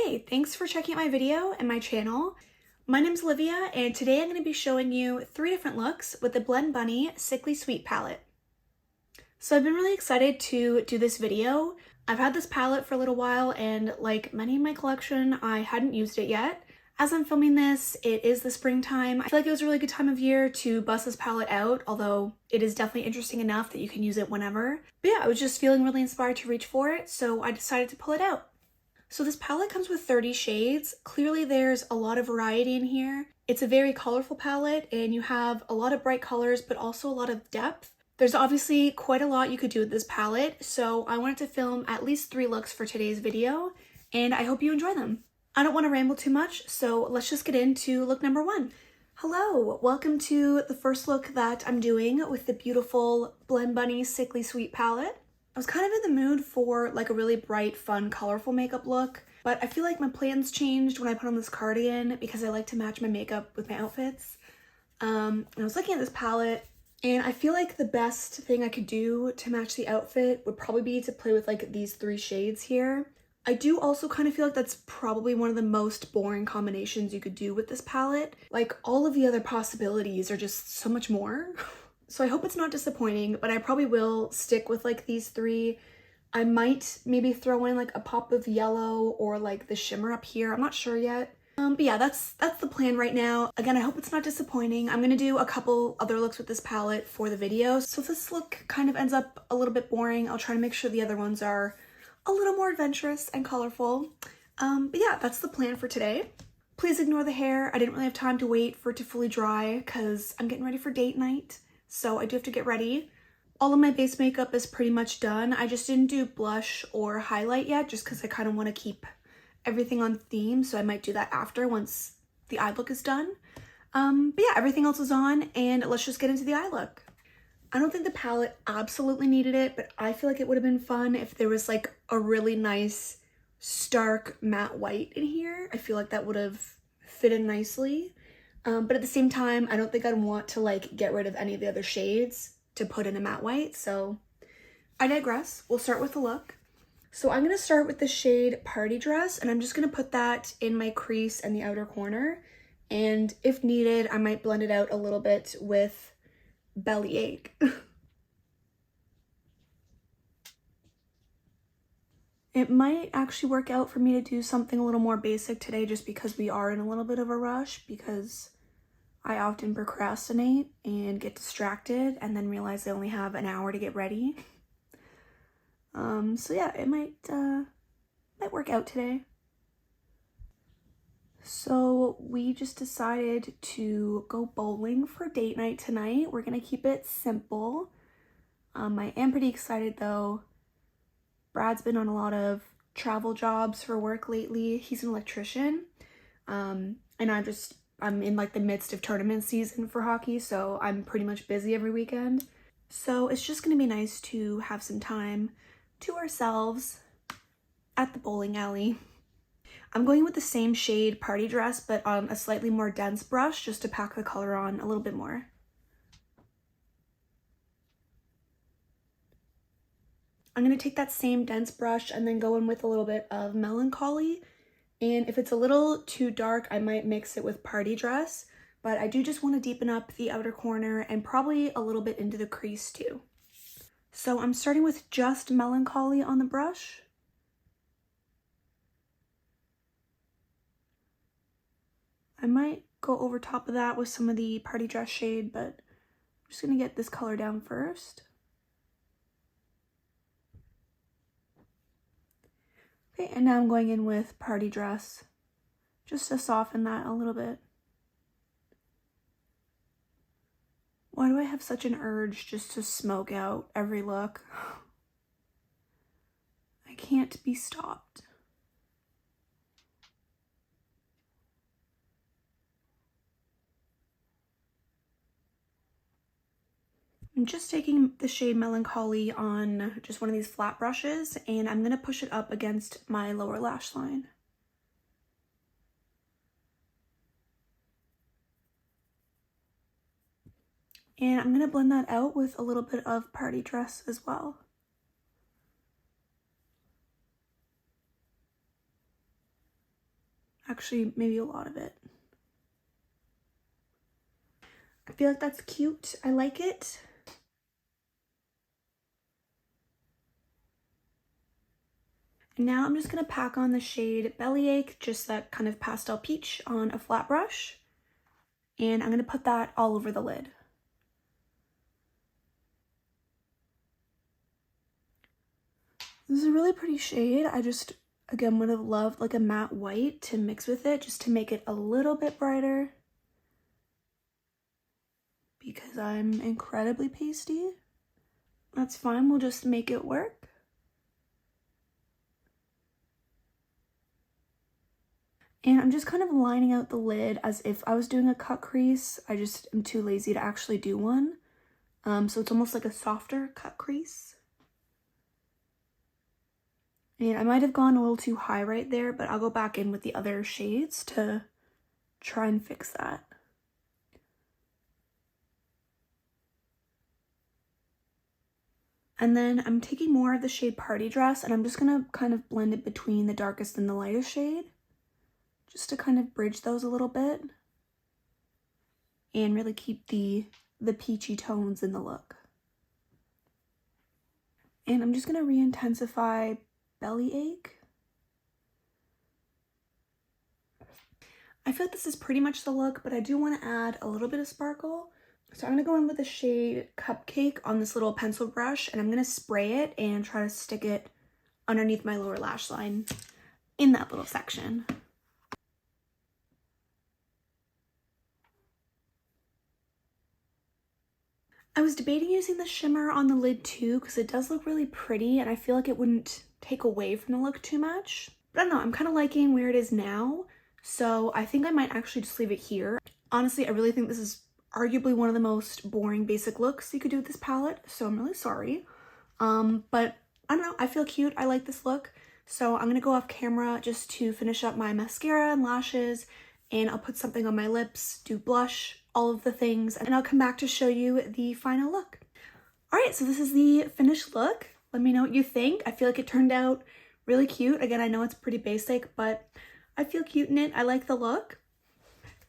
Hey, thanks for checking out my video and my channel. My name's Olivia, and today I'm going to be showing you 3 different looks with the Blend Bunny Sickly Sweet palette. So I've been really excited to do this video. I've had this palette for a little while, and like many in my collection, I hadn't used it yet. As I'm filming this, it is the springtime. I feel like it was a really good time of year to bust this palette out, although it is definitely interesting enough that you can use it whenever. But yeah, I was just feeling really inspired to reach for it, so I decided to pull it out. So this palette comes with 30 shades. Clearly there's a lot of variety in here. It's a very colorful palette and you have a lot of bright colors but also a lot of depth. There's obviously quite a lot you could do with this palette, so I wanted to film at least 3 looks for today's video and I hope you enjoy them. I don't want to ramble too much, so let's just get into look number 1. Hello, welcome to the first look that I'm doing with the beautiful Blend Bunny Sickly Sweet palette. I was kind of in the mood for like a really bright, fun, colorful makeup look, but I feel like my plans changed when I put on this cardigan because I like to match my makeup with my outfits. And I was looking at this palette and I feel like the best thing I could do to match the outfit would probably be to play with like these 3 shades here. I do also kind of feel like that's probably one of the most boring combinations you could do with this palette. Like all of the other possibilities are just so much more. So I hope it's not disappointing, but I probably will stick with like these 3. I might maybe throw in like a pop of yellow or like the shimmer up here. I'm not sure yet. But yeah, that's the plan right now. Again, I hope it's not disappointing. I'm gonna do a couple other looks with this palette for the video. So if this look kind of ends up a little bit boring, I'll try to make sure the other ones are a little more adventurous and colorful. But yeah, that's the plan for today. Please ignore the hair. I didn't really have time to wait for it to fully dry because I'm getting ready for date night. So I do have to get ready. All of my base makeup is pretty much done. I just didn't do blush or highlight yet just because I kind of want to keep everything on theme. So I might do that after once the eye look is done. But yeah, everything else is on and let's just get into the eye look. I don't think the palette absolutely needed it, but I feel like it would have been fun if there was like a really nice stark matte white in here. I feel like that would have fit in nicely. But at the same time, I don't think I'd want to like get rid of any of the other shades to put in a matte white, so I digress. We'll start with the look. So I'm going to start with the shade Party Dress, and I'm just going to put that in my crease and the outer corner, and if needed, I might blend it out a little bit with Bellyache. It might actually work out for me to do something a little more basic today just because we are in a little bit of a rush, because I often procrastinate and get distracted and then realize I only have an hour to get ready. So yeah, it might work out today. So we just decided to go bowling for date night tonight. We're gonna keep it simple. I am pretty excited though. Brad's been on a lot of travel jobs for work lately. He's an electrician. And I'm in like the midst of tournament season for hockey, so I'm pretty much busy every weekend. So it's just gonna be nice to have some time to ourselves at the bowling alley. I'm going with the same shade Party Dress, but on a slightly more dense brush just to pack the color on a little bit more. I'm gonna take that same dense brush and then go in with a little bit of Melancholy. And if it's a little too dark, I might mix it with Party Dress, but I do just want to deepen up the outer corner and probably a little bit into the crease too. So I'm starting with just Melancholy on the brush. I might go over top of that with some of the Party Dress shade, but I'm just going to get this color down first. Okay, and now I'm going in with Party Dress, just to soften that a little bit. Why do I have such an urge just to smoke out every look? I can't be stopped. I'm just taking the shade Melancholy on just one of these flat brushes, and I'm going to push it up against my lower lash line. And I'm going to blend that out with a little bit of Party Dress as well. Actually, maybe a lot of it. I feel like that's cute. I like it. And now I'm just going to pack on the shade Bellyache, just that kind of pastel peach, on a flat brush. And I'm going to put that all over the lid. This is a really pretty shade. I just, again, would have loved like a matte white to mix with it just to make it a little bit brighter. Because I'm incredibly pasty. That's fine, we'll just make it work. And I'm just kind of lining out the lid as if I was doing a cut crease. I just am too lazy to actually do one. So it's almost like a softer cut crease. And I might have gone a little too high right there, but I'll go back in with the other shades to try and fix that. And then I'm taking more of the shade Party Dress, and I'm just gonna kind of blend it between the darkest and the lightest shade, just to kind of bridge those a little bit and really keep the peachy tones in the look. And I'm just gonna re-intensify Bellyache. I feel like this is pretty much the look, but I do want to add a little bit of sparkle. So I'm going to go in with the shade Cupcake on this little pencil brush, and I'm going to spray it and try to stick it underneath my lower lash line in that little section. I was debating using the shimmer on the lid too, because it does look really pretty and I feel like it wouldn't take away from the look too much. But I don't know, I'm kind of liking where it is now, so I think I might actually just leave it here. Honestly, I really think this is arguably one of the most boring basic looks you could do with this palette, so I'm really sorry. But I don't know, I feel cute, I like this look, so I'm gonna go off camera just to finish up my mascara and lashes, and I'll put something on my lips, do blush, all of the things, and I'll come back to show you the final look. Alright, so this is the finished look. Let me know what you think. I feel like it turned out really cute. Again, I know it's pretty basic, but I feel cute in it. I like the look.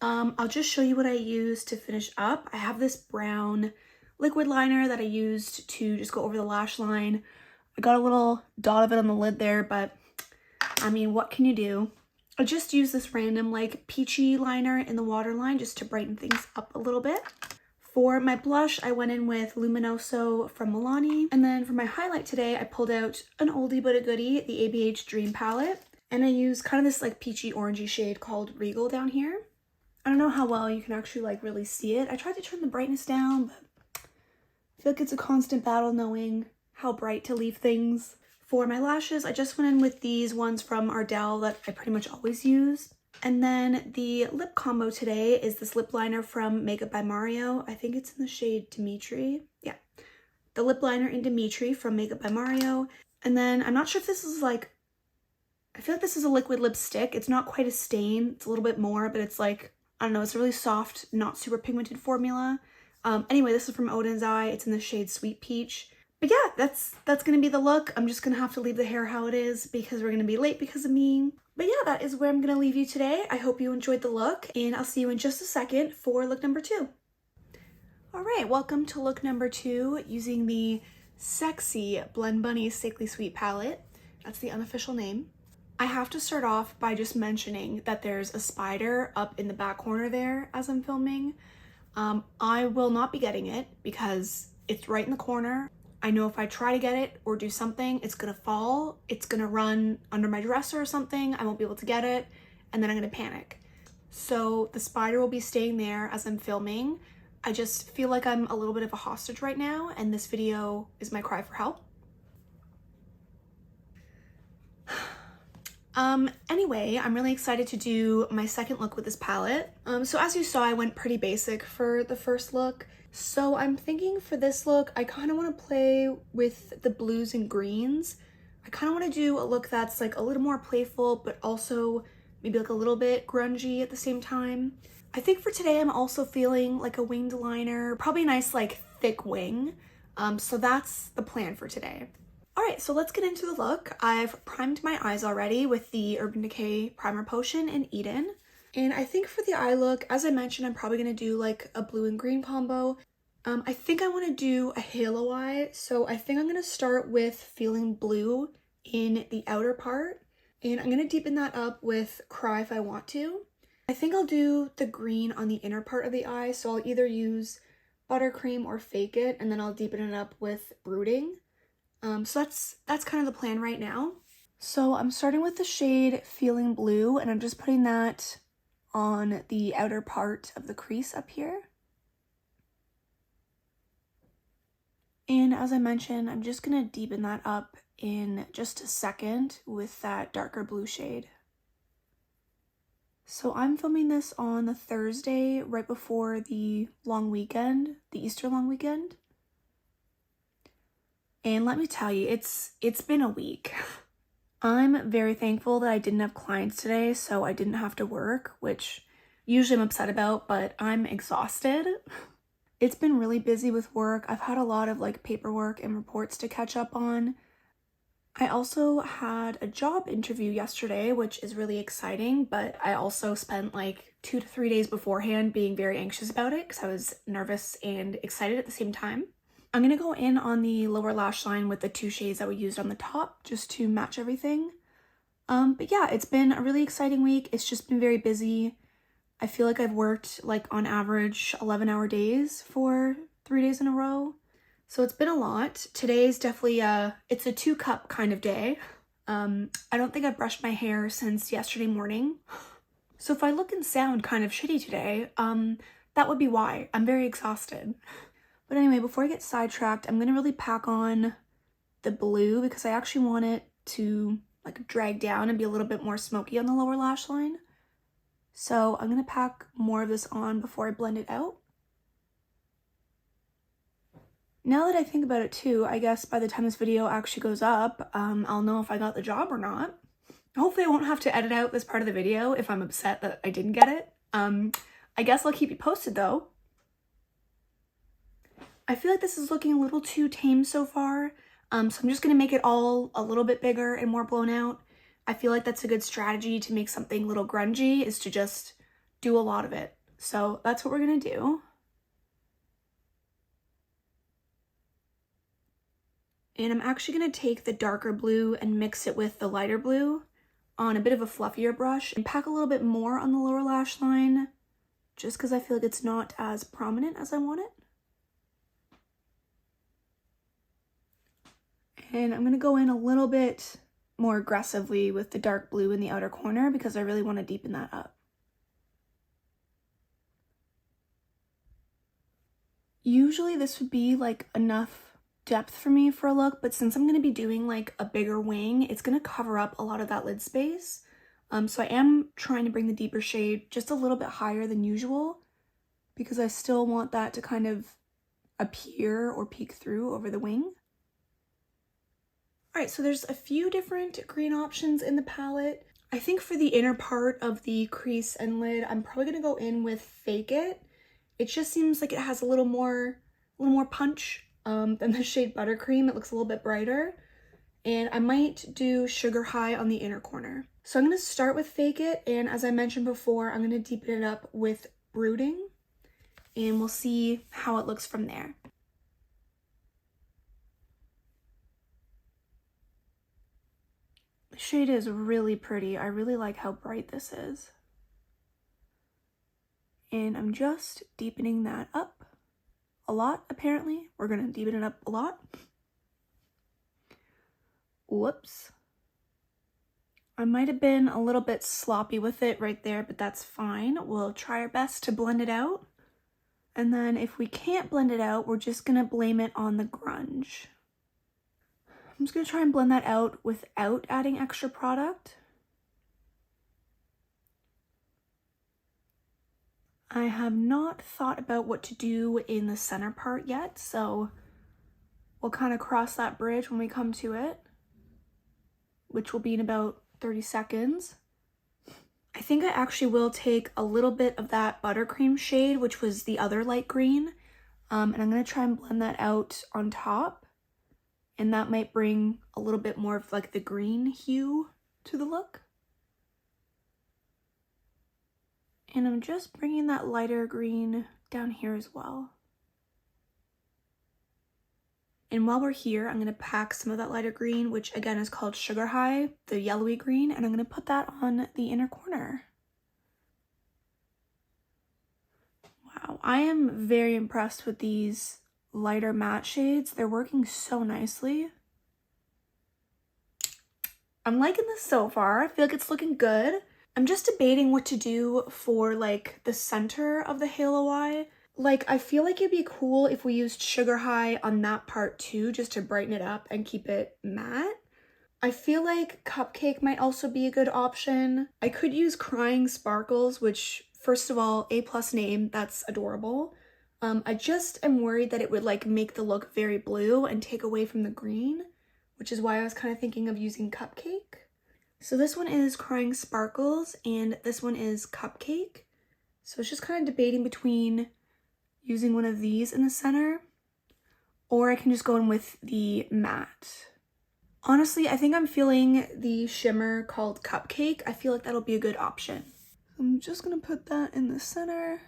I'll just show you what I used to finish up. I have this brown liquid liner that I used to just go over the lash line. I got a little dot of it on the lid there, but I mean, what can you do? I just used this random like peachy liner in the waterline just to brighten things up a little bit. For my blush, I went in with Luminoso from Milani. And then for my highlight today, I pulled out an oldie but a goodie, the ABH Dream palette. And I used kind of this like peachy orangey shade called Regal down here. I don't know how well you can actually like really see it. I tried to turn the brightness down, but I feel like it's a constant battle knowing how bright to leave things. For my lashes, I just went in with these ones from Ardell that I pretty much always use. And then the lip combo today is this lip liner from Makeup by Mario. I think it's in the shade Dimitri. Yeah, the lip liner in Dimitri from Makeup by Mario. And then I'm not sure if this is like, I feel like this is a liquid lipstick. It's not quite a stain. It's a little bit more, but it's like, I don't know, it's a really soft, not super pigmented formula. Anyway, this is from Odin's Eye. It's in the shade Sweet Peach. But yeah, that's gonna be the look. I'm just gonna have to leave the hair how it is because we're gonna be late because of me. But yeah, that is where I'm gonna leave you today. I hope you enjoyed the look, and I'll see you in just a second for look number 2. All right, welcome to look number 2 using the sexy Blend Bunny Sickly Sweet palette. That's the unofficial name. I have to start off by just mentioning that there's a spider up in the back corner there as I'm filming. I will not be getting it because it's right in the corner. I know if I try to get it or do something, it's gonna fall, it's gonna run under my dresser or something, I won't be able to get it, and then I'm gonna panic. So the spider will be staying there as I'm filming. I just feel like I'm a little bit of a hostage right now, and this video is my cry for help. Anyway, I'm really excited to do my second look with this palette. So as you saw, I went pretty basic for the first look. So I'm thinking for this look, I kind of want to play with the blues and greens. I kind of want to do a look that's like a little more playful, but also maybe like a little bit grungy at the same time. I think for today, I'm also feeling like a winged liner, probably a nice like thick wing. So that's the plan for today. Alright, so let's get into the look. I've primed my eyes already with the Urban Decay Primer Potion in Eden. And I think for the eye look, as I mentioned, I'm probably going to do like a blue and green combo. I think I want to do a halo eye, so I think I'm going to start with Feeling Blue in the outer part. And I'm going to deepen that up with Cry if I want to. I think I'll do the green on the inner part of the eye, so I'll either use Buttercream or Fake It, and then I'll deepen it up with Brooding. So that's kind of the plan right now. So I'm starting with the shade Feeling Blue, and I'm just putting that on the outer part of the crease up here. And as I mentioned, I'm just going to deepen that up in just a second with that darker blue shade. So I'm filming this on the Thursday right before the long weekend, the Easter long weekend. And let me tell you, it's been a week. I'm very thankful that I didn't have clients today, so I didn't have to work, which usually I'm upset about, but I'm exhausted. It's been really busy with work. I've had a lot of like paperwork and reports to catch up on. I also had a job interview yesterday, which is really exciting, but I also spent like 2 to 3 days beforehand being very anxious about it because I was nervous and excited at the same time. I'm going to go in on the lower lash line with the 2 shades that we used on the top just to match everything. But yeah, it's been a really exciting week. It's just been very busy. I feel like I've worked like on average 11-hour days for 3 days in a row. So it's been a lot. Today's definitely it's a 2-cup kind of day. I don't think I've brushed my hair since yesterday morning. So if I look and sound kind of shitty today, that would be why. I'm very exhausted. But anyway, before I get sidetracked, I'm going to really pack on the blue because I actually want it to like drag down and be a little bit more smoky on the lower lash line. So I'm going to pack more of this on before I blend it out. Now that I think about it too, I guess by the time this video actually goes up, I'll know if I got the job or not. Hopefully I won't have to edit out this part of the video if I'm upset that I didn't get it. I guess I'll keep you posted though. I feel like this is looking a little too tame so far, so I'm just going to make it all a little bit bigger and more blown out. I feel like that's a good strategy to make something a little grungy, is to just do a lot of it. So that's what we're going to do. And I'm actually going to take the darker blue and mix it with the lighter blue on a bit of a fluffier brush and pack a little bit more on the lower lash line just because I feel like it's not as prominent as I want it. And I'm going to go in a little bit more aggressively with the dark blue in the outer corner because I really want to deepen that up. Usually this would be like enough depth for me for a look, but since I'm going to be doing like a bigger wing, it's going to cover up a lot of that lid space. So I am trying to bring the deeper shade just a little bit higher than usual because I still want that to kind of appear or peek through over the wing. Alright, so there's a few different green options in the palette. I think for the inner part of the crease and lid, I'm probably going to go in with Fake It. It just seems like it has a little more punch than the shade Buttercream. It looks a little bit brighter. And I might do Sugar High on the inner corner. So I'm going to start with Fake It, and as I mentioned before, I'm going to deepen it up with Brooding, and we'll see how it looks from there. The shade is really pretty. I really like how bright this is. And I'm just deepening that up a lot, apparently. We're going to deepen it up a lot. Whoops. I might have been a little bit sloppy with it right there, but that's fine. We'll try our best to blend it out. And then if we can't blend it out, we're just going to blame it on the grunge. I'm just going to try and blend that out without adding extra product. I have not thought about what to do in the center part yet, so we'll kind of cross that bridge when we come to it, which will be in about 30 seconds. I think I actually will take a little bit of that Buttercream shade, which was the other light green, and I'm going to try and blend that out on top. and that might bring a little bit more of like the green hue to the look. And I'm just bringing that lighter green down here as well. And while we're here, I'm going to pack some of that lighter green, which again is called Sugar High, the yellowy green, and I'm going to put that on the inner corner. Wow, I am very impressed with these lighter matte shades. They're working so nicely. I'm liking this so far. I feel like it's looking good. I'm just debating what to do for like the center of the halo eye. Like, I feel like it'd be cool if we used Sugar High on that part too, just to brighten it up and keep it matte. I feel like Cupcake might also be a good option. I could use Crying Sparkles, which, first of all, A+ name, that's adorable. I just am worried that it would like make the look very blue and take away from the green, which is why I was kind of thinking of using Cupcake. So this one is Crying Sparkles and this one is Cupcake. So it's just kind of debating between using one of these in the center, or I can just go in with the matte. Honestly, I think I'm feeling the shimmer called Cupcake. I feel like that'll be a good option. I'm just gonna put that in the center.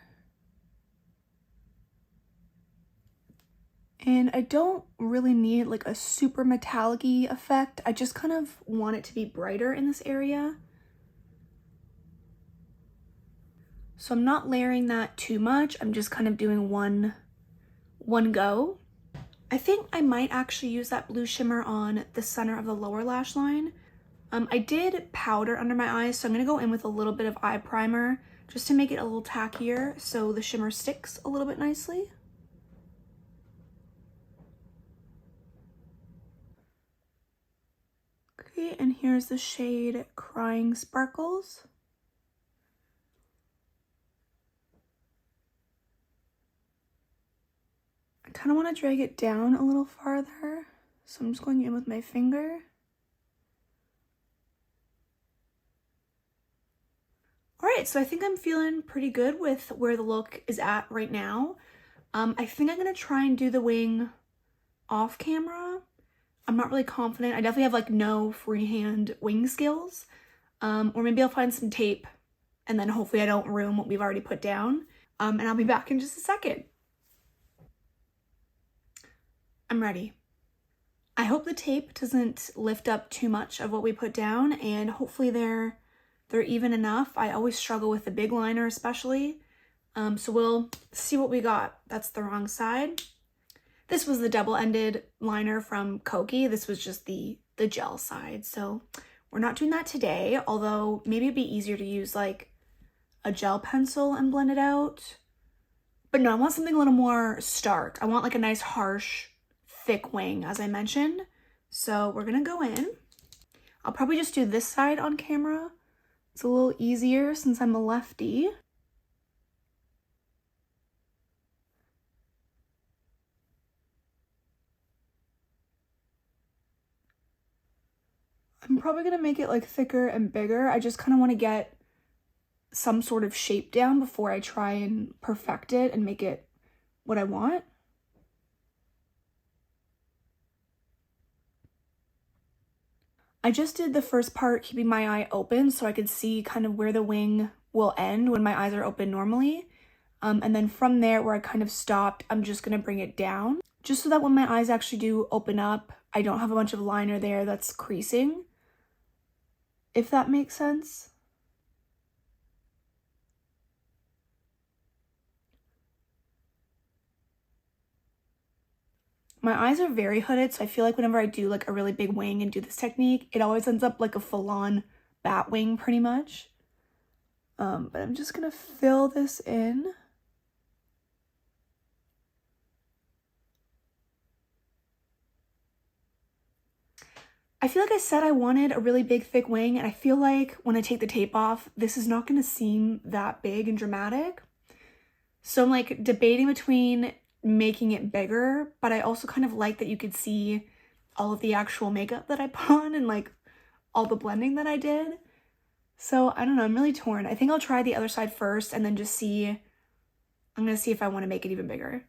And I don't really need like a super metallic-y effect. I just kind of want it to be brighter in this area. So I'm not layering that too much. I'm just kind of doing one go. I think I might actually use that blue shimmer on the center of the lower lash line. I did powder under my eyes, so I'm gonna go in with a little bit of eye primer just to make it a little tackier so the shimmer sticks a little bit nicely. Okay, and here's the shade Crying Sparkles. I kind of want to drag it down a little farther, so I'm just going in with my finger. Alright, so I think I'm feeling pretty good with where the look is at right now. I think I'm going to try and do the wing off camera. I'm not really confident. I definitely have like no freehand wing skills. Or maybe I'll find some tape and then hopefully I don't ruin what we've already put down. And I'll be back in just a second. I'm ready. I hope the tape doesn't lift up too much of what we put down, and hopefully they're even enough. I always struggle with the big liner especially. So we'll see what we got. That's the wrong side. This was the double-ended liner from Kokie. This was just the gel side. So we're not doing that today, although maybe it'd be easier to use like a gel pencil and blend it out. But no, I want something a little more stark. I want like a nice harsh thick wing, as I mentioned. So we're gonna go in. I'll probably just do this side on camera. It's a little easier since I'm a lefty. I'm probably gonna make it like thicker and bigger. I just kind of want to get some sort of shape down before I try and perfect it and make it what I want. I just did the first part keeping my eye open so I could see kind of where the wing will end when my eyes are open normally. And then from there where I kind of stopped, I'm just gonna bring it down just so that when my eyes actually do open up, I don't have a bunch of liner there that's creasing, if that makes sense. My eyes are very hooded, so I feel like whenever I do like a really big wing and do this technique, it always ends up like a full-on bat wing pretty much. But I'm just gonna fill this in. I feel like I said I wanted a really big thick wing, and I feel like when I take the tape off, this is not gonna seem that big and dramatic. So I'm like debating between making it bigger, but I also kind of like that you could see all of the actual makeup that I put on and like all the blending that I did. So I don't know, I'm really torn. I think I'll try the other side first and then just see, I'm gonna see if I want to make it even bigger.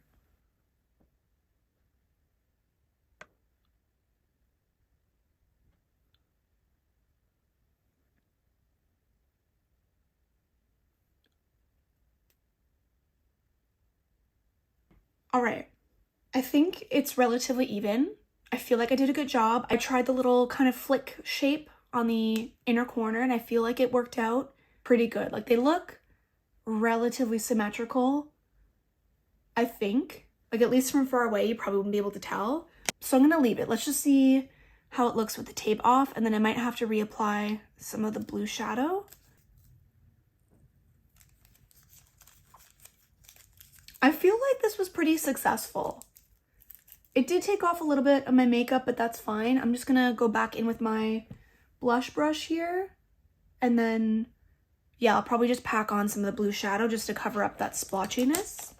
All right, I think it's relatively even. I feel like I did a good job. I tried the little kind of flick shape on the inner corner and I feel like it worked out pretty good. Like they look relatively symmetrical, I think. Like at least from far away, you probably wouldn't be able to tell. So I'm gonna leave it. Let's just see how it looks with the tape off, and then I might have to reapply some of the blue shadow. I feel like this was pretty successful. It did take off a little bit of my makeup, but that's fine. I'm just gonna go back in with my blush brush here, and then, yeah, I'll probably just pack on some of the blue shadow just to cover up that splotchiness.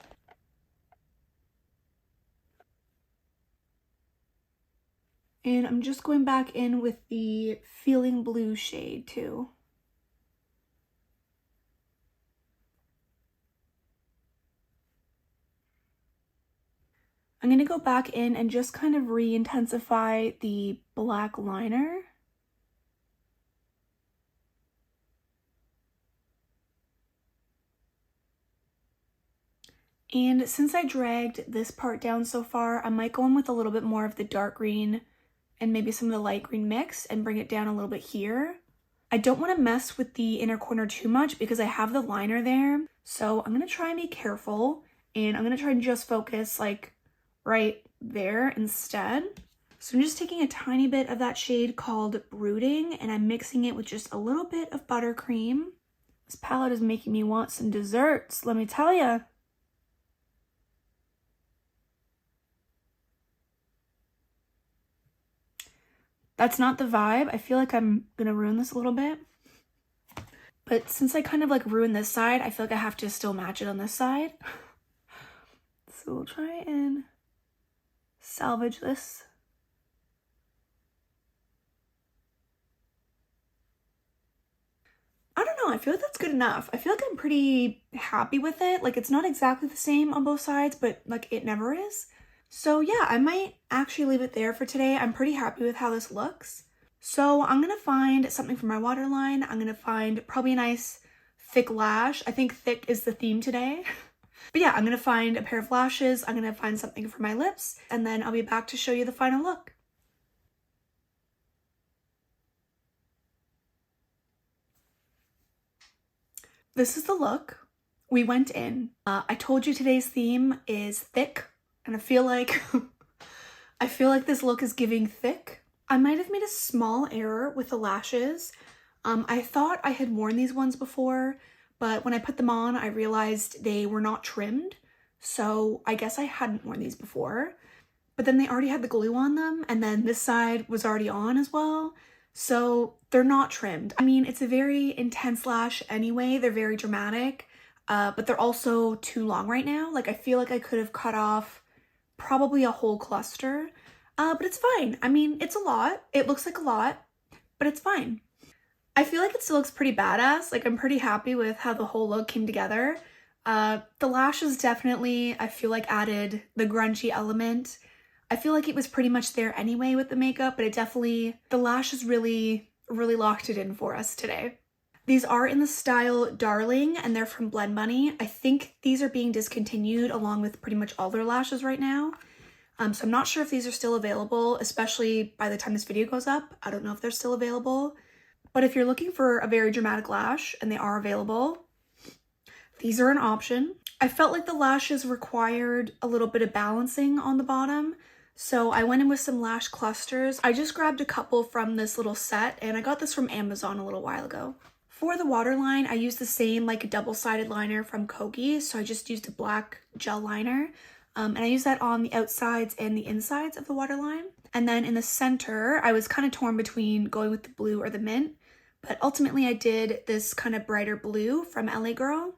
And I'm just going back in with the Feeling Blue shade too. I'm going to go back in and just kind of re-intensify the black liner. And since I dragged this part down so far, I might go in with a little bit more of the dark green and maybe some of the light green mix and bring it down a little bit here. I don't want to mess with the inner corner too much because I have the liner there. So I'm going to try and be careful, and I'm going to try and just focus like right there instead. So I'm just taking a tiny bit of that shade called Brooding and I'm mixing it with just a little bit of buttercream. This palette is making me want some desserts, let me tell you. That's not the vibe. I feel like I'm gonna ruin this a little bit. But since I kind of like ruined this side, I feel like I have to still match it on this side. So we'll try and salvage this. I don't know, I feel like that's good enough. I feel like I'm pretty happy with it. Like it's not exactly the same on both sides, but like it never is. So yeah, I might actually leave it there for today. I'm pretty happy with how this looks. So I'm gonna find something for my waterline. I'm gonna find probably a nice thick lash. I think thick is the theme today. But yeah, I'm gonna find a pair of lashes. I'm gonna find something for my lips, and then I'll be back to show you the final look. This is the look. We went in. I told you today's theme is thick, and I feel like I feel like this look is giving thick. I might have made a small error with the lashes. I thought I had worn these ones before, but when I put them on, I realized they were not trimmed. So I guess I hadn't worn these before. But then they already had the glue on them, and then this side was already on as well. So they're not trimmed. I mean, it's a very intense lash anyway. They're very dramatic, but they're also too long right now. Like I feel like I could have cut off probably a whole cluster, but it's fine. I mean, it's a lot. It looks like a lot, but it's fine. I feel like it still looks pretty badass. Like I'm pretty happy with how the whole look came together. The lashes definitely, I feel like added the grungy element. I feel like it was pretty much there anyway with the makeup, but it definitely, the lashes really locked it in for us today. These are in the style Darling, and they're from Blend Bunny. I think these are being discontinued along with pretty much all their lashes right now. So I'm not sure if these are still available, especially by the time this video goes up. I don't know if they're still available. But if you're looking for a very dramatic lash, and they are available, these are an option. I felt like the lashes required a little bit of balancing on the bottom, so I went in with some lash clusters. I just grabbed a couple from this little set, and I got this from Amazon a little while ago. For the waterline, I used the same like double-sided liner from Kogi, so I just used a black gel liner, and I used that on the outsides and the insides of the waterline. And then in the center, I was kind of torn between going with the blue or the mint, but ultimately I did this kind of brighter blue from LA Girl,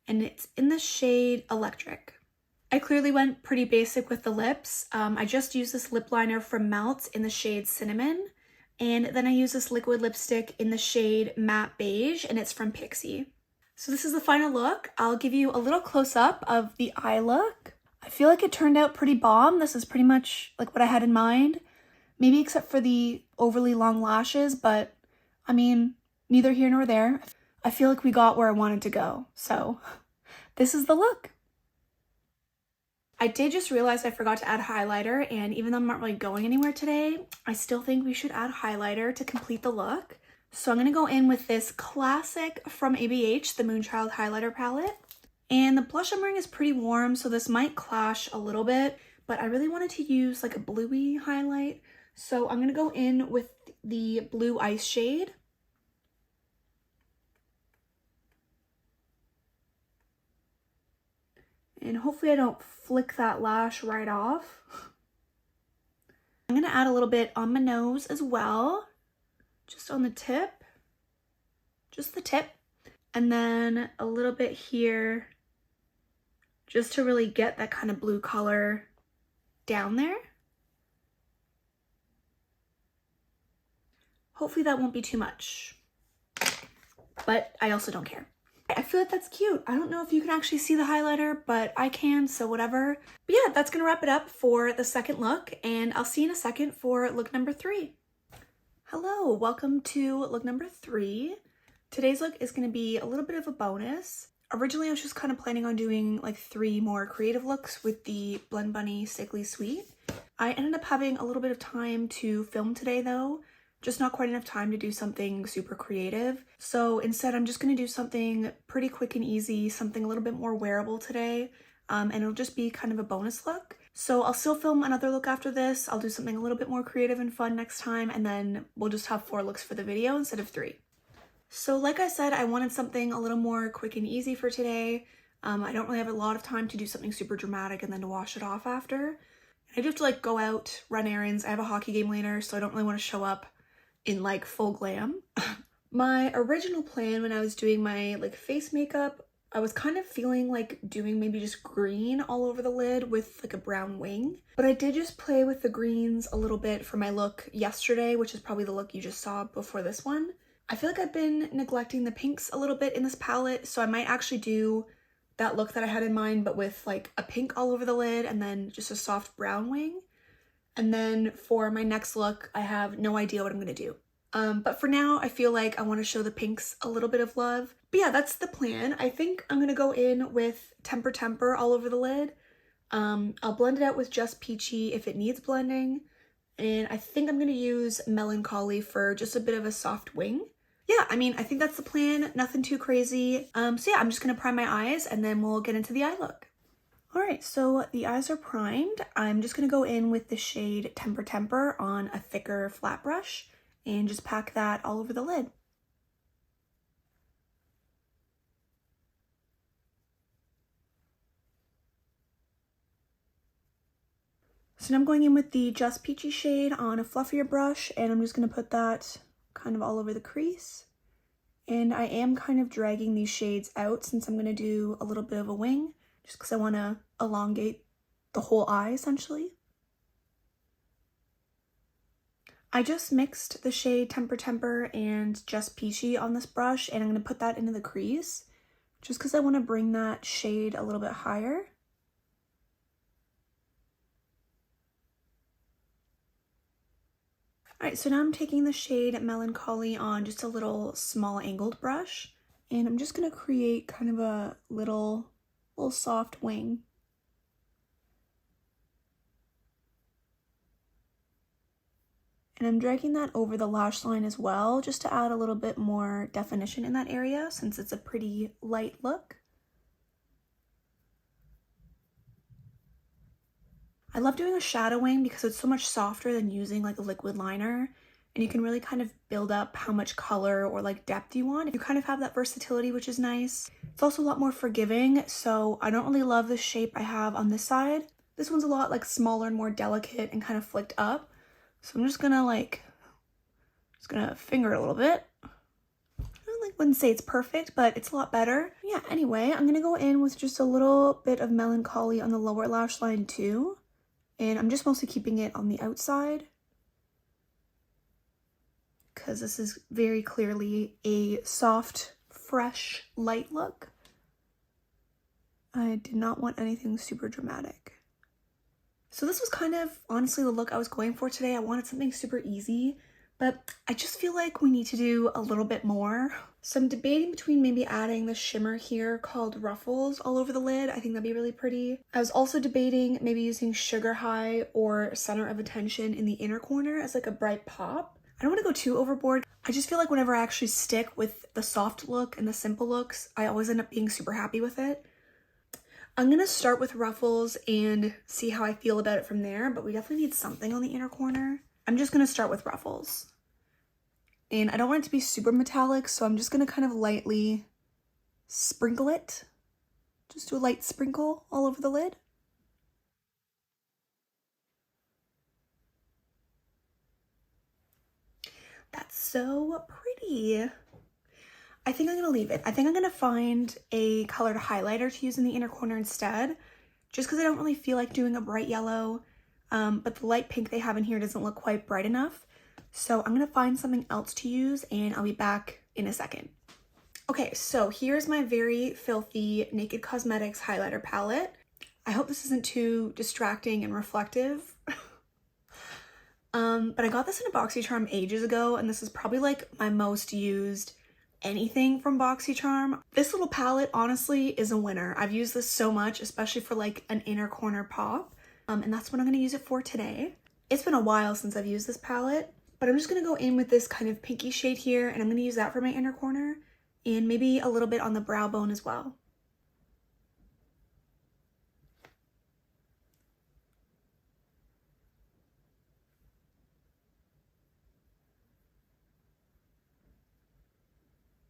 and it's in the shade Electric. I clearly went pretty basic with the lips. I just used this lip liner from Melt in the shade Cinnamon, and then I used this liquid lipstick in the shade Matte Beige, and it's from Pixi. So this is the final look. I'll give you a little close-up of the eye look. I feel like it turned out pretty bomb. This is pretty much like what I had in mind, maybe except for the overly long lashes, but I mean, neither here nor there. I feel like we got where I wanted to go, so this is the look. I did just realize I forgot to add highlighter, and even though I'm not really going anywhere today, I still think we should add highlighter to complete the look. So I'm gonna go in with this classic from ABH, the Moonchild highlighter palette. And the blush I'm wearing is pretty warm, so this might clash a little bit, but I really wanted to use like a bluey highlight. So I'm gonna go in with the Blue Ice shade. And hopefully I don't flick that lash right off. I'm gonna add a little bit on my nose as well, just on the tip, just the tip. And then a little bit here, just to really get that kind of blue color down there. Hopefully that won't be too much, but I also don't care. I feel like that's cute. I don't know if you can actually see the highlighter, but I can, so whatever. But yeah, that's gonna wrap it up for the second look, and I'll see you in a second for look number 3. Hello, welcome to look number 3. Today's look is gonna be a little bit of a bonus. Originally, I was just kind of planning on doing like 3 more creative looks with the Blend Bunny Sickly Sweet. I ended up having a little bit of time to film today though, just not quite enough time to do something super creative. So instead, I'm just gonna do something pretty quick and easy, something a little bit more wearable today, and it'll just be kind of a bonus look. So I'll still film another look after this. I'll do something a little bit more creative and fun next time, and then we'll just have 4 looks for the video instead of 3. So like I said, I wanted something a little more quick and easy for today. I don't really have a lot of time to do something super dramatic and then to wash it off after. I do have to like go out, run errands. I have a hockey game later, so I don't really want to show up in like full glam. My original plan when I was doing my like face makeup, I was kind of feeling like doing maybe just green all over the lid with like a brown wing. But I did just play with the greens a little bit for my look yesterday, which is probably the look you just saw before this one. I feel like I've been neglecting the pinks a little bit in this palette, so I might actually do that look that I had in mind, but with like a pink all over the lid and then just a soft brown wing. And then for my next look, I have no idea what I'm gonna do. But for now, I feel like I want to show the pinks a little bit of love. But yeah, that's the plan. I think I'm gonna go in with Temper Temper all over the lid. I'll blend it out with Just Peachy if it needs blending. And I think I'm gonna use Melancholy for just a bit of a soft wing. Yeah, I mean, I think that's the plan. Nothing too crazy. So yeah, I'm just gonna prime my eyes and then we'll get into the eye look. All right, so the eyes are primed. I'm just gonna go in with the shade Temper Temper on a thicker flat brush and just pack that all over the lid. So now I'm going in with the Just Peachy shade on a fluffier brush, and I'm just gonna put that kind of all over the crease. And I am kind of dragging these shades out since I'm gonna do a little bit of a wing, just because I want to elongate the whole eye essentially. I just mixed the shade Temper Temper and Just Peachy on this brush, and I'm going to put that into the crease just because I want to bring that shade a little bit higher. All right, so now I'm taking the shade Melancholy on just a little small angled brush, and I'm just going to create kind of a little soft wing. And I'm dragging that over the lash line as well, just to add a little bit more definition in that area since it's a pretty light look. I love doing a shadowing because it's so much softer than using like a liquid liner, and you can really kind of build up how much color or like depth you want. You kind of have that versatility, which is nice. It's also a lot more forgiving, so I don't really love the shape I have on this side. This one's a lot like smaller and more delicate and kind of flicked up. So I'm just gonna finger it a little bit. I wouldn't say it's perfect, but it's a lot better. Yeah, anyway, I'm gonna go in with just a little bit of Melancholy on the lower lash line too. And I'm just mostly keeping it on the outside, because this is very clearly a soft, fresh, light look. I did not want anything super dramatic. So this was kind of honestly the look I was going for today. I wanted something super easy, but I just feel like we need to do a little bit more. So I'm debating between maybe adding the shimmer here called Ruffles all over the lid. I think that'd be really pretty. I was also debating maybe using Sugar High or Center of Attention in the inner corner as like a bright pop. I don't want to go too overboard. I just feel like whenever I actually stick with the soft look and the simple looks, I always end up being super happy with it. I'm gonna start with Ruffles and see how I feel about it from there, but we definitely need something on the inner corner. I'm just gonna start with Ruffles. And I don't want it to be super metallic, so I'm just gonna kind of lightly sprinkle it. Just do a light sprinkle all over the lid. That's so pretty. I think I'm gonna leave it. I think I'm gonna find a colored highlighter to use in the inner corner instead, just because I don't really feel like doing a bright yellow, but the light pink they have in here doesn't look quite bright enough. So I'm gonna find something else to use and I'll be back in a second. Okay, so here's my very filthy Naked Cosmetics highlighter palette. I hope this isn't too distracting and reflective. But I got this in a BoxyCharm ages ago, and this is probably like my most used anything from BoxyCharm. This little palette honestly is a winner. I've used this so much, especially for like an inner corner pop, and that's what I'm gonna use it for today. It's been a while since I've used this palette, but I'm just gonna go in with this kind of pinky shade here, and I'm gonna use that for my inner corner and maybe a little bit on the brow bone as well.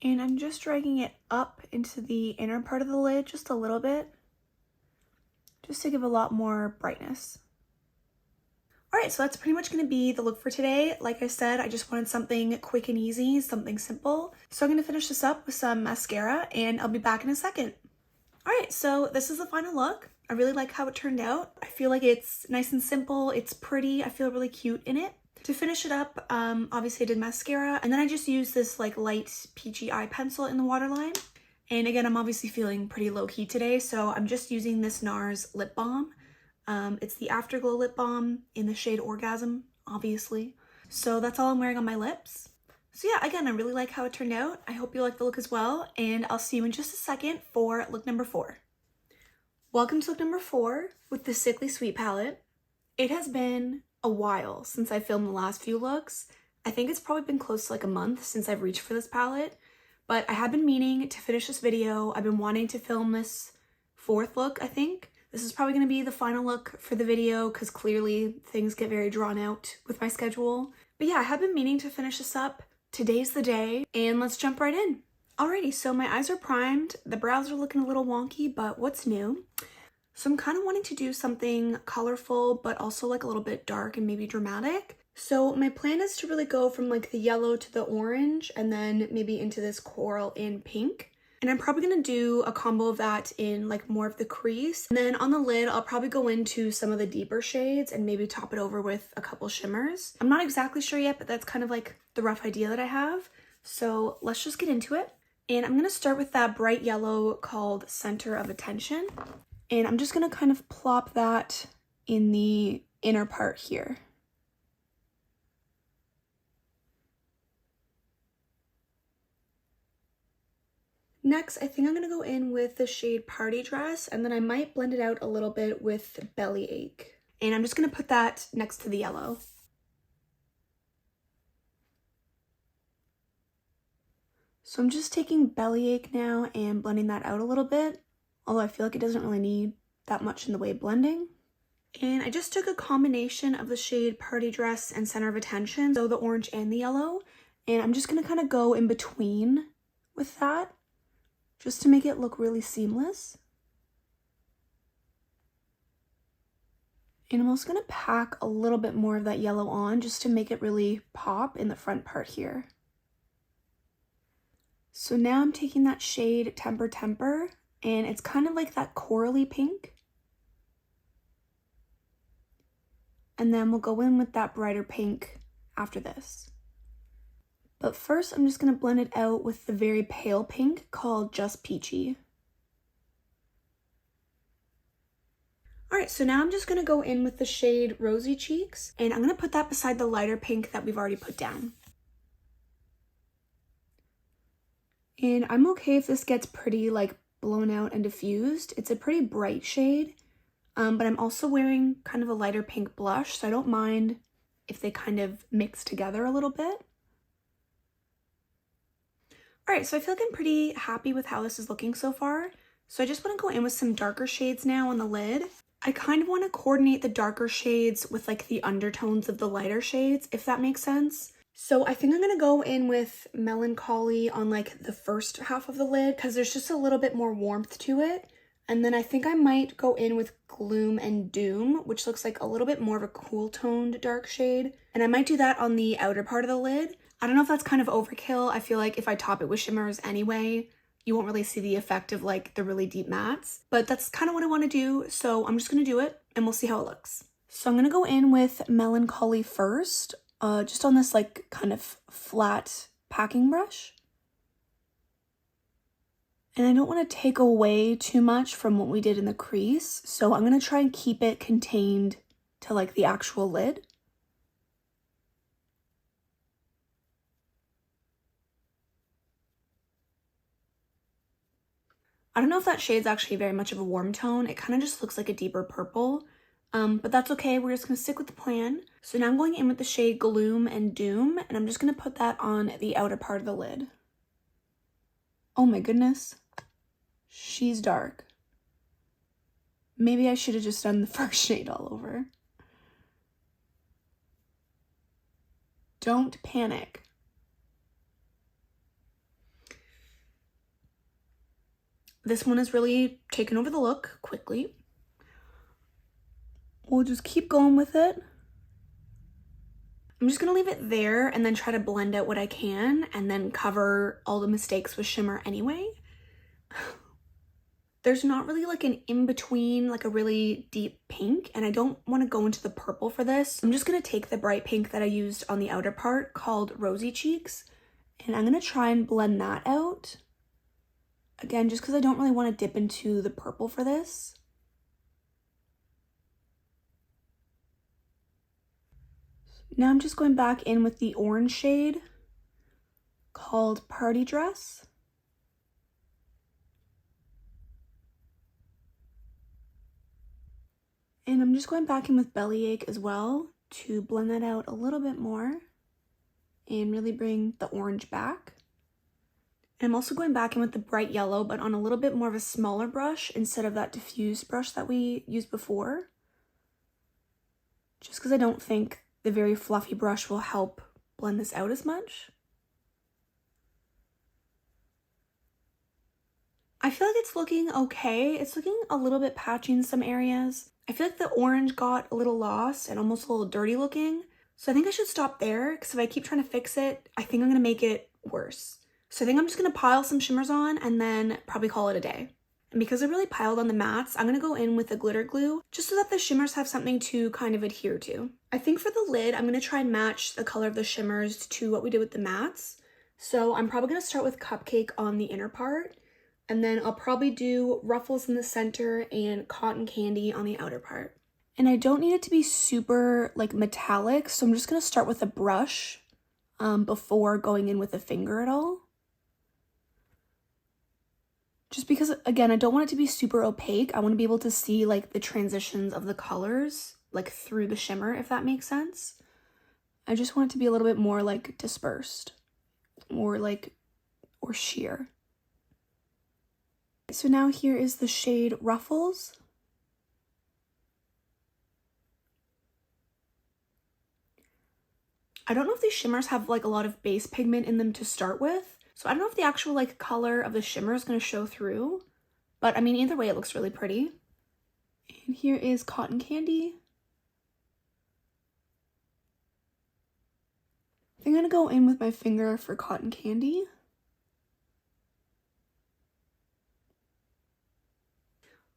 And I'm just dragging it up into the inner part of the lid just a little bit, just to give a lot more brightness. All right, so that's pretty much gonna be the look for today. Like I said, I just wanted something quick and easy, something simple. So I'm gonna finish this up with some mascara and I'll be back in a second. All right, so this is the final look. I really like how it turned out. I feel like it's nice and simple, it's pretty, I feel really cute in it. To finish it up, obviously I did mascara, and then I just used this like light peachy eye pencil in the waterline. And again, I'm obviously feeling pretty low-key today, so I'm just using this NARS lip balm. It's the Afterglow lip balm in the shade Orgasm, obviously. So that's all I'm wearing on my lips. So yeah, again, I really like how it turned out. I hope you like the look as well, and I'll see you in just a second for look number 4. Welcome to look number 4 with the Sickly Sweet palette. It has been a while since I filmed the last few looks. I think it's probably been close to like a month since I've reached for this palette, but I have been meaning to finish this video. I've been wanting to film this 4th look, I think. This is probably going to be the final look for the video because clearly things get very drawn out with my schedule. But yeah, I have been meaning to finish this up. Today's the day, and let's jump right in. Alrighty, so my eyes are primed. The brows are looking a little wonky, but what's new? So I'm kind of wanting to do something colorful, but also like a little bit dark and maybe dramatic. So my plan is to really go from like the yellow to the orange and then maybe into this coral and pink. And I'm probably going to do a combo of that in like more of the crease. And then on the lid, I'll probably go into some of the deeper shades and maybe top it over with a couple shimmers. I'm not exactly sure yet, but that's kind of like the rough idea that I have. So let's just get into it. And I'm going to start with that bright yellow called Center of Attention. And I'm just going to kind of plop that in the inner part here. Next, I think I'm going to go in with the shade Party Dress, and then I might blend it out a little bit with Bellyache. And I'm just going to put that next to the yellow. So I'm just taking Bellyache now and blending that out a little bit, although I feel like it doesn't really need that much in the way of blending. And I just took a combination of the shade Party Dress and Center of Attention, so the orange and the yellow, and I'm just going to kind of go in between with that, just to make it look really seamless. And I'm also going to pack a little bit more of that yellow on just to make it really pop in the front part here. So now I'm taking that shade Temper Temper, and it's kind of like that corally pink. And then we'll go in with that brighter pink after this. But first, I'm just going to blend it out with the very pale pink called Just Peachy. Alright, so now I'm just going to go in with the shade Rosy Cheeks, and I'm going to put that beside the lighter pink that we've already put down. And I'm okay if this gets pretty like blown out and diffused. It's a pretty bright shade, but I'm also wearing kind of a lighter pink blush, so I don't mind if they kind of mix together a little bit. All right, so I feel like I'm pretty happy with how this is looking so far. So I just want to go in with some darker shades now on the lid. I kind of want to coordinate the darker shades with like the undertones of the lighter shades, if that makes sense. So I think I'm going to go in with Melancholy on like the first half of the lid because there's just a little bit more warmth to it. And then I think I might go in with Gloom and Doom, which looks like a little bit more of a cool toned dark shade. And I might do that on the outer part of the lid. I don't know if that's kind of overkill. I feel like if I top it with shimmers anyway, you won't really see the effect of like the really deep mattes. But that's kind of what I want to do. So I'm just going to do it and we'll see how it looks. So I'm going to go in with Melancholy first, just on this like kind of flat packing brush. And I don't want to take away too much from what we did in the crease, so I'm going to try and keep it contained to like the actual lid. I don't know if that shade's actually very much of a warm tone. It kind of just looks like a deeper purple, but that's okay. We're just going to stick with the plan. So now I'm going in with the shade Gloom and Doom, and I'm just going to put that on the outer part of the lid. Oh my goodness. She's dark. Maybe I should have just done the first shade all over. Don't panic. This one has really taken over the look quickly. We'll just keep going with it. I'm just gonna leave it there and then try to blend out what I can and then cover all the mistakes with shimmer anyway. There's not really like an in-between, like a really deep pink, and I don't want to go into the purple for this. I'm just going to take the bright pink that I used on the outer part called Rosy Cheeks, and I'm going to try and blend that out. Again, just because I don't really want to dip into the purple for this. Now I'm just going back in with the orange shade called Party Dress. And I'm just going back in with Bellyache as well to blend that out a little bit more and really bring the orange back. And I'm also going back in with the bright yellow, but on a little bit more of a smaller brush instead of that diffused brush that we used before. Just because I don't think the very fluffy brush will help blend this out as much. I feel like it's looking okay. It's looking a little bit patchy in some areas. I feel like the orange got a little lost and almost a little dirty looking. So I think I should stop there because if I keep trying to fix it, I think I'm going to make it worse. So I think I'm just going to pile some shimmers on and then probably call it a day. And because I really piled on the mattes, I'm going to go in with the glitter glue just so that the shimmers have something to kind of adhere to. I think for the lid, I'm going to try and match the color of the shimmers to what we did with the mattes. So I'm probably going to start with Cupcake on the inner part. And then I'll probably do Ruffles in the center and Cotton Candy on the outer part. And I don't need it to be super like metallic, so I'm just going to start with a brush before going in with a finger at all. Just because, again, I don't want it to be super opaque. I want to be able to see like the transitions of the colors like through the shimmer, if that makes sense. I just want it to be a little bit more like dispersed or sheer. So now here is the shade Ruffles. I don't know if these shimmers have like a lot of base pigment in them to start with. So I don't know if the actual like color of the shimmer is going to show through. But I mean, either way, it looks really pretty. And here is Cotton Candy. I'm going to go in with my finger for Cotton Candy.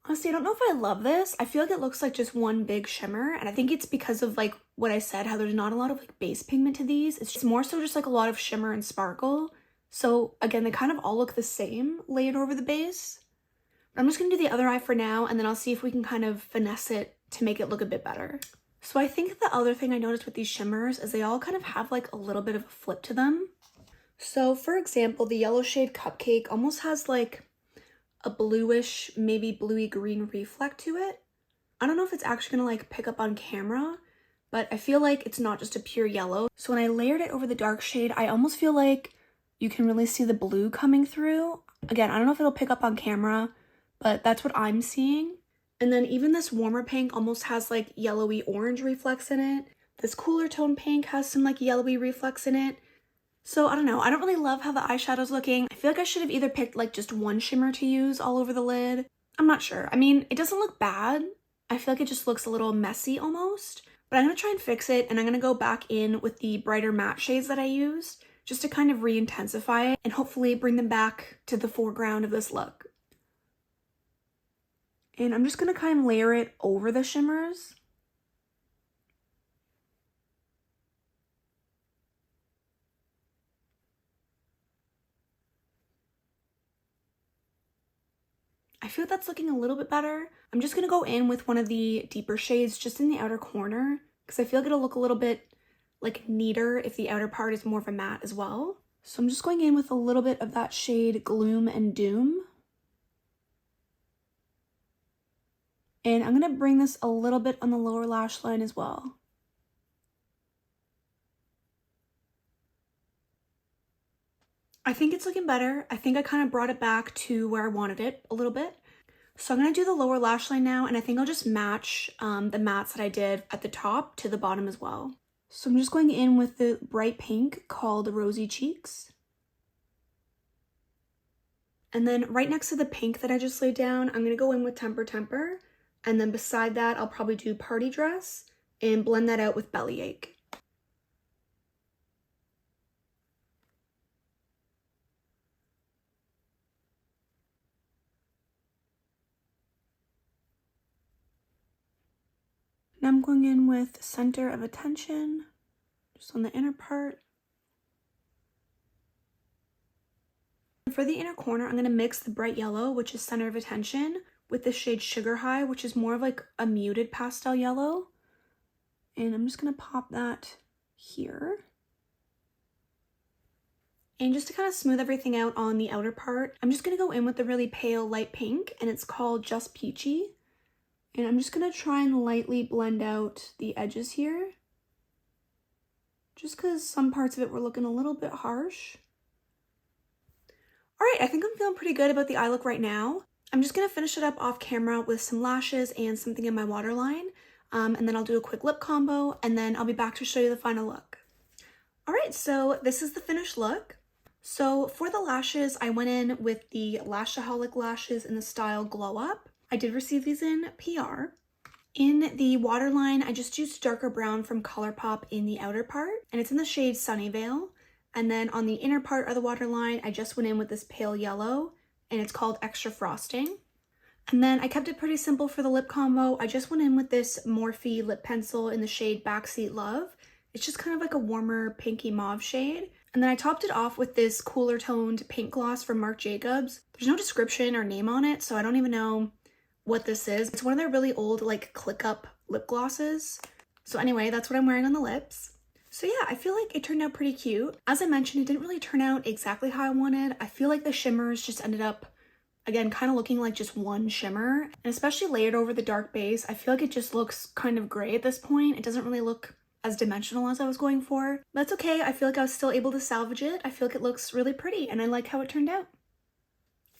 Honestly, I don't know if I love this. I feel like it looks like just one big shimmer, and I think it's because of like what I said, how there's not a lot of like base pigment to these. It's just more so just like a lot of shimmer and sparkle. So again, they kind of all look the same layered over the base. But I'm just gonna do the other eye for now, and then I'll see if we can kind of finesse it to make it look a bit better. So I think the other thing I noticed with these shimmers is they all kind of have like a little bit of a flip to them. So for example, the yellow shade Cupcake almost has like a bluish, maybe bluey green reflect to it. I don't know if it's actually gonna like pick up on camera, but I feel like it's not just a pure yellow. So when I layered it over the dark shade, I almost feel like you can really see the blue coming through. Again, I don't know if it'll pick up on camera, but that's what I'm seeing. And then even this warmer pink almost has like yellowy orange reflex in it. This cooler tone pink has some like yellowy reflex in it. So I don't know, I don't really love how the eyeshadow's looking. I feel like I should have either picked like just one shimmer to use all over the lid. I'm not sure. I mean, it doesn't look bad. I feel like it just looks a little messy almost. But I'm gonna try and fix it, and I'm gonna go back in with the brighter matte shades that I used just to kind of re-intensify it and hopefully bring them back to the foreground of this look. And I'm just gonna kind of layer it over the shimmers. I feel that's looking a little bit better. I'm just gonna go in with one of the deeper shades just in the outer corner because I feel like it'll look a little bit like neater if the outer part is more of a matte as well. So I'm just going in with a little bit of that shade Gloom and Doom. And I'm gonna bring this a little bit on the lower lash line as well. I think it's looking better. I think I kind of brought it back to where I wanted it a little bit. So I'm going to do the lower lash line now, and I think I'll just match the mattes that I did at the top to the bottom as well. So I'm just going in with the bright pink called Rosy Cheeks. And then right next to the pink that I just laid down, I'm going to go in with Temper Temper. And then beside that, I'll probably do Party Dress and blend that out with Bellyache. Now I'm going in with Center of Attention, just on the inner part. For the inner corner, I'm going to mix the bright yellow, which is Center of Attention, with the shade Sugar High, which is more of like a muted pastel yellow. And I'm just going to pop that here. And just to kind of smooth everything out on the outer part, I'm just going to go in with the really pale light pink, and it's called Just Peachy. And I'm just going to try and lightly blend out the edges here. Just because some parts of it were looking a little bit harsh. Alright, I think I'm feeling pretty good about the eye look right now. I'm just going to finish it up off camera with some lashes and something in my waterline. And then I'll do a quick lip combo, and then I'll be back to show you the final look. Alright, so this is the finished look. So for the lashes, I went in with the Lashaholic lashes in the style Glow Up. I did receive these in PR. In the waterline, I just used darker brown from ColourPop in the outer part, and it's in the shade Sunnyvale. And then on the inner part of the waterline, I just went in with this pale yellow, and it's called Extra Frosting. And then I kept it pretty simple for the lip combo. I just went in with this Morphe lip pencil in the shade Backseat Love. It's just kind of like a warmer pinky mauve shade. And then I topped it off with this cooler toned pink gloss from Marc Jacobs. There's no description or name on it, so I don't even know what this is. It's one of their really old like click up lip glosses. So anyway, that's what I'm wearing on the lips. So yeah, I feel like it turned out pretty cute. As I mentioned, it didn't really turn out exactly how I wanted. I feel like the shimmers just ended up, again, kind of looking like just one shimmer. And especially layered over the dark base, I feel like it just looks kind of gray at this point. It doesn't really look as dimensional as I was going for. That's okay, I feel like I was still able to salvage it. I feel like it looks really pretty and I like how it turned out.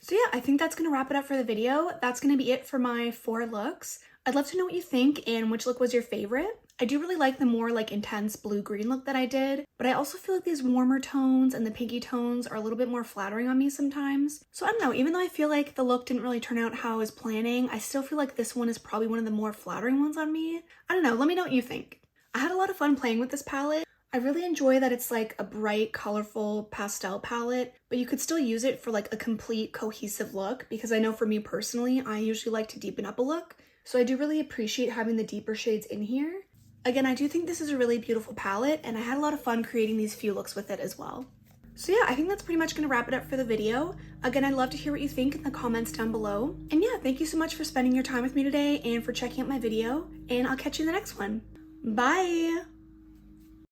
So yeah, I think that's gonna wrap it up for the video. That's gonna be it for my 4 looks. I'd love to know what you think and which look was your favorite. I do really like the more like intense blue-green look that I did, but I also feel like these warmer tones and the pinky tones are a little bit more flattering on me sometimes. So I don't know, even though I feel like the look didn't really turn out how I was planning, I still feel like this one is probably one of the more flattering ones on me. I don't know, let me know what you think. I had a lot of fun playing with this palette. I really enjoy that it's like a bright, colorful pastel palette, but you could still use it for like a complete cohesive look, because I know for me personally, I usually like to deepen up a look. So I do really appreciate having the deeper shades in here. Again, I do think this is a really beautiful palette, and I had a lot of fun creating these few looks with it as well. So yeah, I think that's pretty much gonna wrap it up for the video. Again, I'd love to hear what you think in the comments down below. And yeah, thank you so much for spending your time with me today and for checking out my video, and I'll catch you in the next one. Bye!